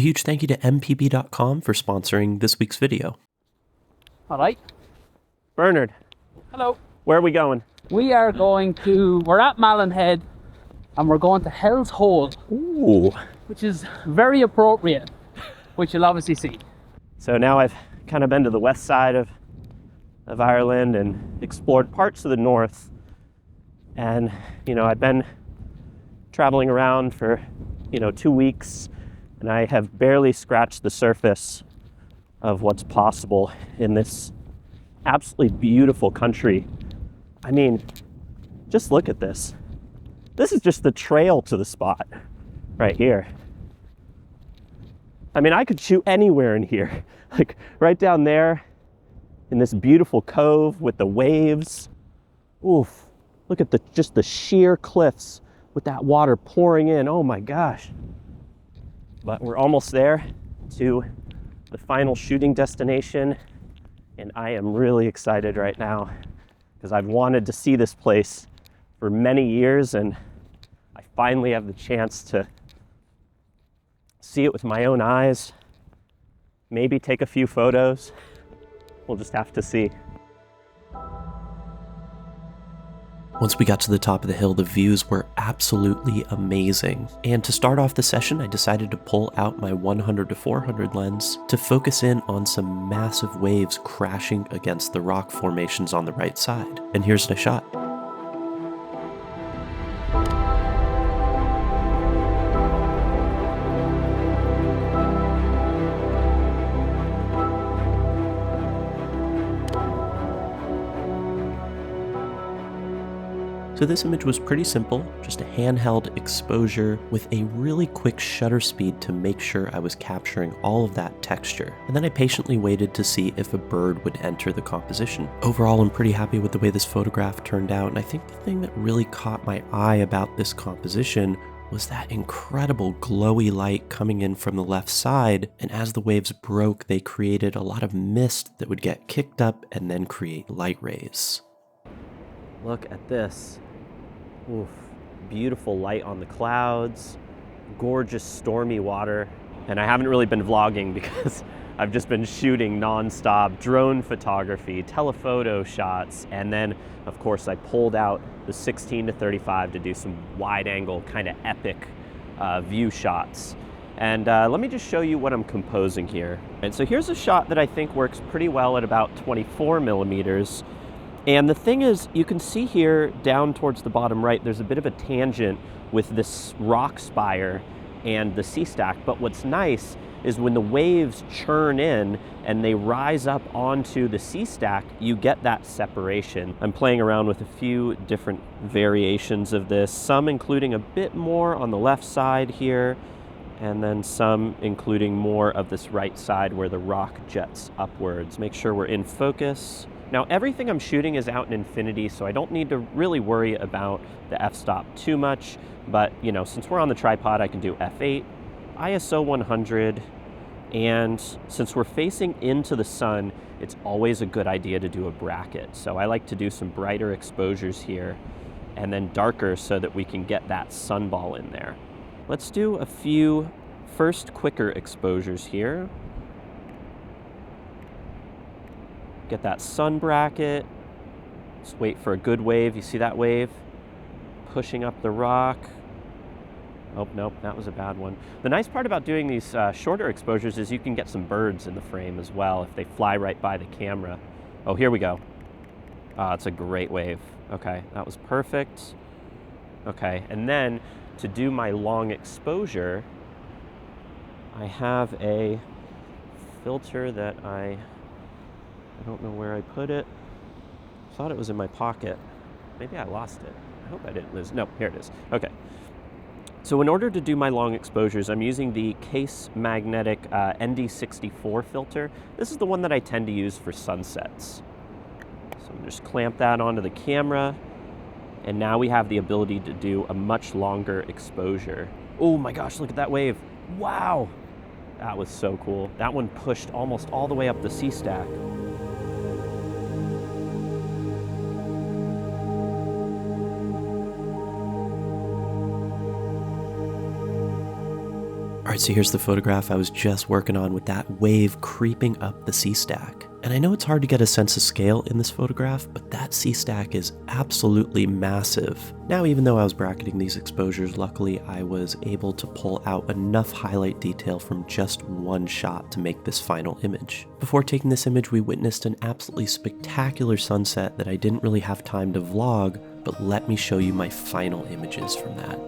huge thank you to mpb.com for sponsoring this week's video. All right. Bernard, Hello. where are we going? We're at Malin Head and we're going to Hell's Hole. Ooh. Which is very appropriate, which you'll obviously see. So now I've kind of been to the west side of Ireland and explored parts of the north. And, I've been traveling around for, 2 weeks, and I have barely scratched the surface of what's possible in this absolutely beautiful country. I mean, just look at this. This is just the trail to the spot right here. I mean, I could shoot anywhere in here, like right down there in this beautiful cove with the waves. Oof, look at just the sheer cliffs with that water pouring in. Oh my gosh. But we're almost there to the final shooting destination, and I am really excited right now because I've wanted to see this place for many years, and I finally have the chance to see it with my own eyes, maybe take a few photos. We'll just have to see. Once we got to the top of the hill, the views were absolutely amazing. And to start off the session, I decided to pull out my 100-400 lens to focus in on some massive waves crashing against the rock formations on the right side. And here's the shot. So this image was pretty simple, just a handheld exposure with a really quick shutter speed to make sure I was capturing all of that texture. And then I patiently waited to see if a bird would enter the composition. Overall, I'm pretty happy with the way this photograph turned out, and I think the thing that really caught my eye about this composition was that incredible glowy light coming in from the left side, and as the waves broke, they created a lot of mist that would get kicked up and then create light rays. Look at this. Oof, beautiful light on the clouds, gorgeous stormy water. And I haven't really been vlogging because I've just been shooting nonstop drone photography, telephoto shots, and then of course I pulled out the 16-35 to do some wide angle kind of epic view shots. And let me just show you what I'm composing here. And so here's a shot that I think works pretty well at about 24 millimeters. And the thing is, you can see here down towards the bottom right, there's a bit of a tangent with this rock spire and the sea stack. But what's nice is when the waves churn in and they rise up onto the sea stack, you get that separation. I'm playing around with a few different variations of this, some including a bit more on the left side here, and then some including more of this right side where the rock jets upwards. Make sure we're in focus. Now everything I'm shooting is out in infinity, so I don't need to really worry about the f-stop too much, but since we're on the tripod, I can do f8, ISO 100, and since we're facing into the sun, it's always a good idea to do a bracket. So I like to do some brighter exposures here and then darker so that we can get that sunball in there. Let's do a few first quicker exposures here. Get that sun bracket. Just wait for a good wave. You see that wave? Pushing up the rock. Oh, nope, that was a bad one. The nice part about doing these shorter exposures is you can get some birds in the frame as well if they fly right by the camera. Oh, here we go. It's a great wave. Okay, that was perfect. Okay, and then to do my long exposure, I have a filter that I don't know where I put it. I thought it was in my pocket. Maybe I lost it. I hope I didn't lose. No, here it is. Okay. So in order to do my long exposures, I'm using the Case Magnetic ND64 filter. This is the one that I tend to use for sunsets. So I'm just clamp that onto the camera, and now we have the ability to do a much longer exposure. Oh my gosh, look at that wave. Wow. That was so cool. That one pushed almost all the way up the sea stack. Alright, so here's the photograph I was just working on with that wave creeping up the sea stack. And I know it's hard to get a sense of scale in this photograph, but that sea stack is absolutely massive. Now, even though I was bracketing these exposures, luckily I was able to pull out enough highlight detail from just one shot to make this final image. Before taking this image, we witnessed an absolutely spectacular sunset that I didn't really have time to vlog, but let me show you my final images from that.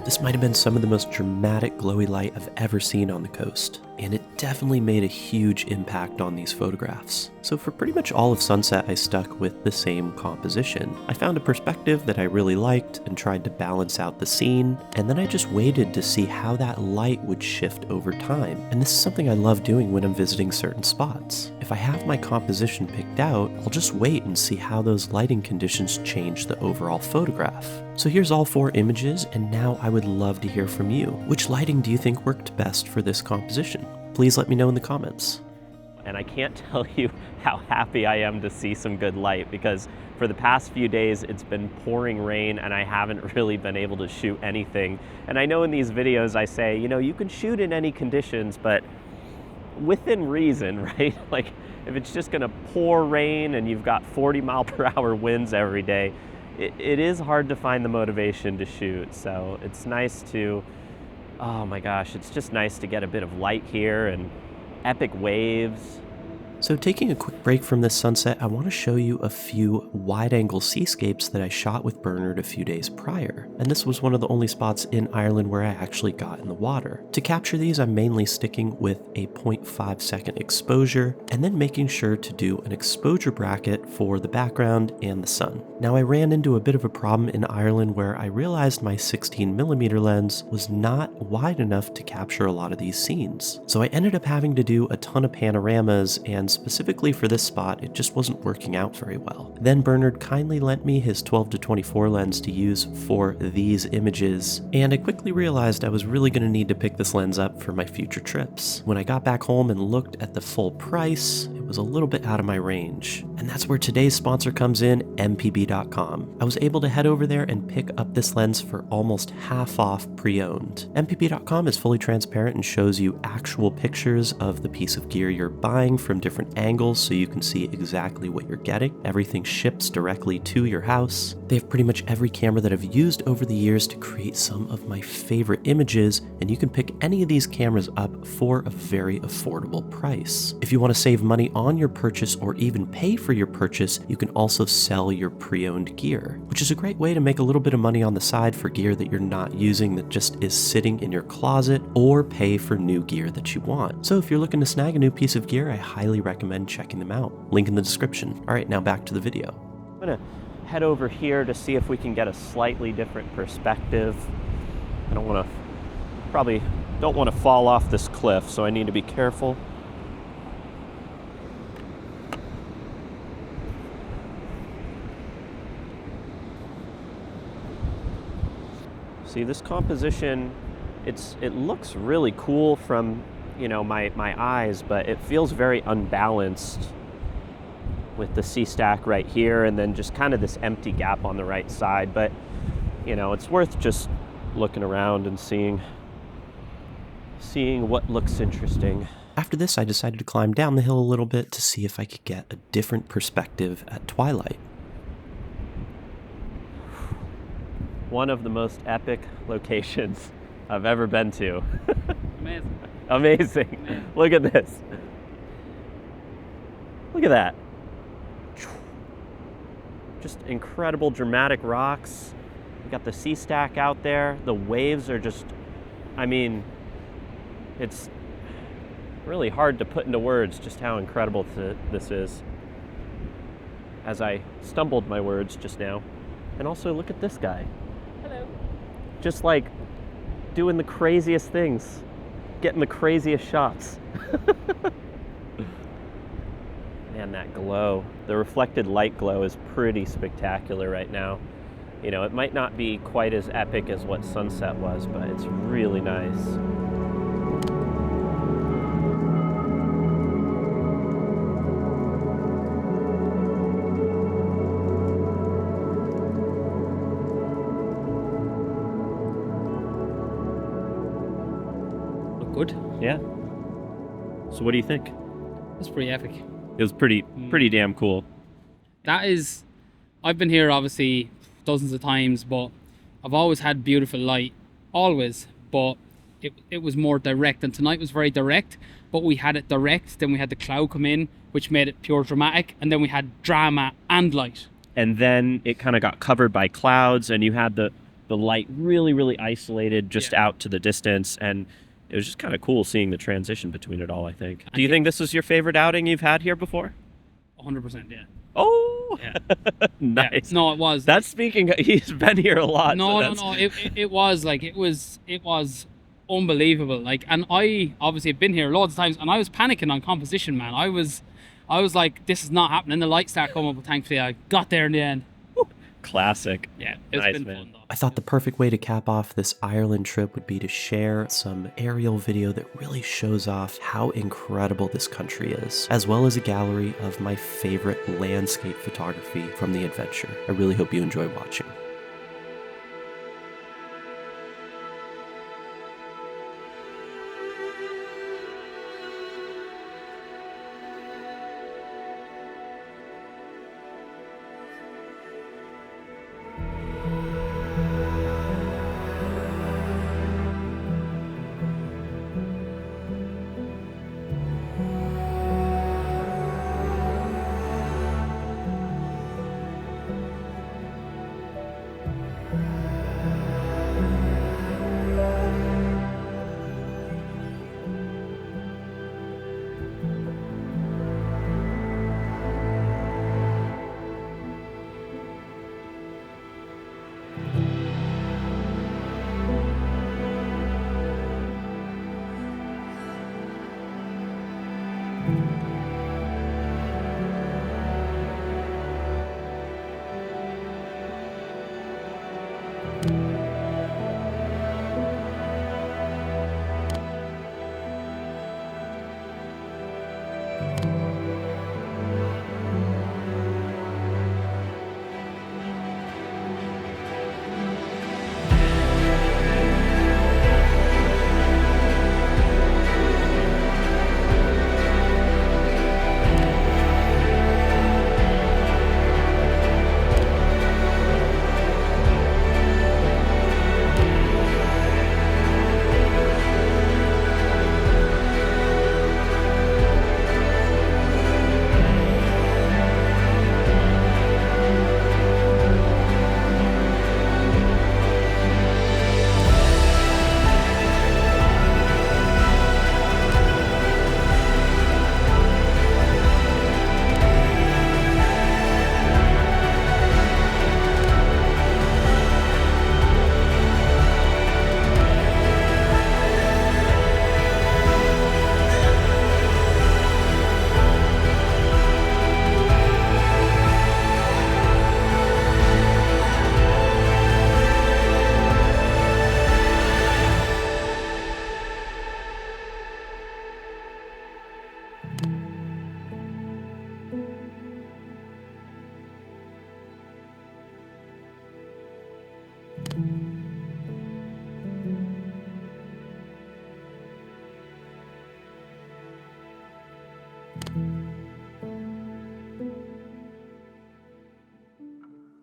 This might have been some of the most dramatic glowy light I've ever seen on the coast, and it definitely made a huge impact on these photographs. So for pretty much all of sunset, I stuck with the same composition. I found a perspective that I really liked and tried to balance out the scene, and then I just waited to see how that light would shift over time. And this is something I love doing when I'm visiting certain spots. If I have my composition picked out, I'll just wait and see how those lighting conditions change the overall photograph. So here's all 4 images, and now I would love to hear from you. Which lighting do you think worked best for this composition? Please let me know in the comments. And I can't tell you how happy I am to see some good light, because for the past few days it's been pouring rain and I haven't really been able to shoot anything. And I know in these videos I say, you know, you can shoot in any conditions, but within reason, right? Like if it's just gonna pour rain and you've got 40-mile-per-hour winds every day, it is hard to find the motivation to shoot. So it's nice to, oh my gosh, it's just nice to get a bit of light here and epic waves. So taking a quick break from this sunset, I want to show you a few wide-angle seascapes that I shot with Bernard a few days prior. And this was one of the only spots in Ireland where I actually got in the water. To capture these, I'm mainly sticking with a 0.5 second exposure and then making sure to do an exposure bracket for the background and the sun. Now I ran into a bit of a problem in Ireland where I realized my 16mm lens was not wide enough to capture a lot of these scenes. So I ended up having to do a ton of panoramas, and specifically for this spot, it just wasn't working out very well. Then Bernard kindly lent me his 12-24 lens to use for these images, and I quickly realized I was really going to need to pick this lens up for my future trips. When I got back home and looked at the full price, it was a little bit out of my range. And that's where today's sponsor comes in, mpb.com. I was able to head over there and pick up this lens for almost half off pre-owned. mpb.com is fully transparent and shows you actual pictures of the piece of gear you're buying from different angles so you can see exactly what you're getting. Everything ships directly to your house. They have pretty much every camera that I've used over the years to create some of my favorite images, and you can pick any of these cameras up for a very affordable price. If you want to save money on your purchase or even pay for your purchase, you can also sell your pre-owned gear, which is a great way to make a little bit of money on the side for gear that you're not using that just is sitting in your closet, or pay for new gear that you want. So if you're looking to snag a new piece of gear, I highly recommend checking them out. Link in the description. All right, now back to the video. I'm gonna head over here to see if we can get a slightly different perspective. I probably don't want to fall off this cliff, so I need to be careful. See, this composition, it looks really cool from, you know, my eyes, but it feels very unbalanced with the sea stack right here and then just kind of this empty gap on the right side. But, you know, it's worth just looking around and seeing what looks interesting. After this, I decided to climb down the hill a little bit to see if I could get a different perspective at twilight. One of the most epic locations I've ever been to. Amazing. Amazing. Yeah. Look at this. Look at that. Just incredible dramatic rocks. We got the sea stack out there. The waves are just, I mean, it's really hard to put into words just how incredible this is. As I stumbled my words just now. And also look at this guy. Hello. Just like doing the craziest things, getting the craziest shots. Man, that glow, the reflected light glow is pretty spectacular right now. You know, it might not be quite as epic as what sunset was, but it's really nice. good. Yeah. So what do you think? That's pretty epic. It was pretty damn cool. That is, I've been here obviously dozens of times, but I've always had beautiful light, always, but it was more direct, and tonight was very direct, but we had it direct, then we had the cloud come in, which made it pure dramatic, and then we had drama and light. And then it kind of got covered by clouds, and you had the light really isolated just out to the distance, and it was just kind of cool seeing the transition between it all, I think. Do you think this is your favorite outing you've had here before? 100%, yeah. Oh, Yeah. nice. Yeah. No, it was. That's speaking, he's been here a lot. No. It was like, it was unbelievable. Like, and I obviously have been here loads of times, and I was panicking on composition, man. I was like, this is not happening. The lights start coming up, but thankfully I got there in the end. Classic. Yeah, it's Nice, been man. fun though. I thought the perfect way to cap off this Ireland trip would be to share some aerial video that really shows off how incredible this country is, as well as a gallery of my favorite landscape photography from the adventure. I really hope you enjoy watching.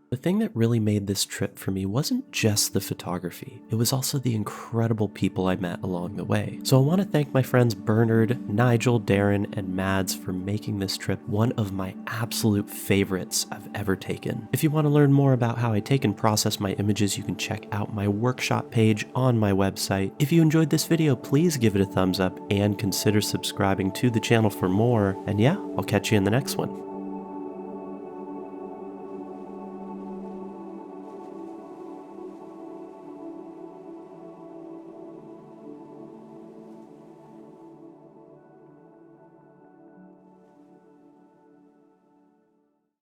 The thing that really made this trip for me wasn't just the photography, it was also the incredible people I met along the way. So I want to thank my friends Bernard, Nigel, Darren, and Mads for making this trip one of my absolute favorites I've ever taken. If you want to learn more about how I take and process my images, you can check out my workshop page on my website. If you enjoyed this video, please give it a thumbs up and consider subscribing to the channel for more. And yeah, I'll catch you in the next one.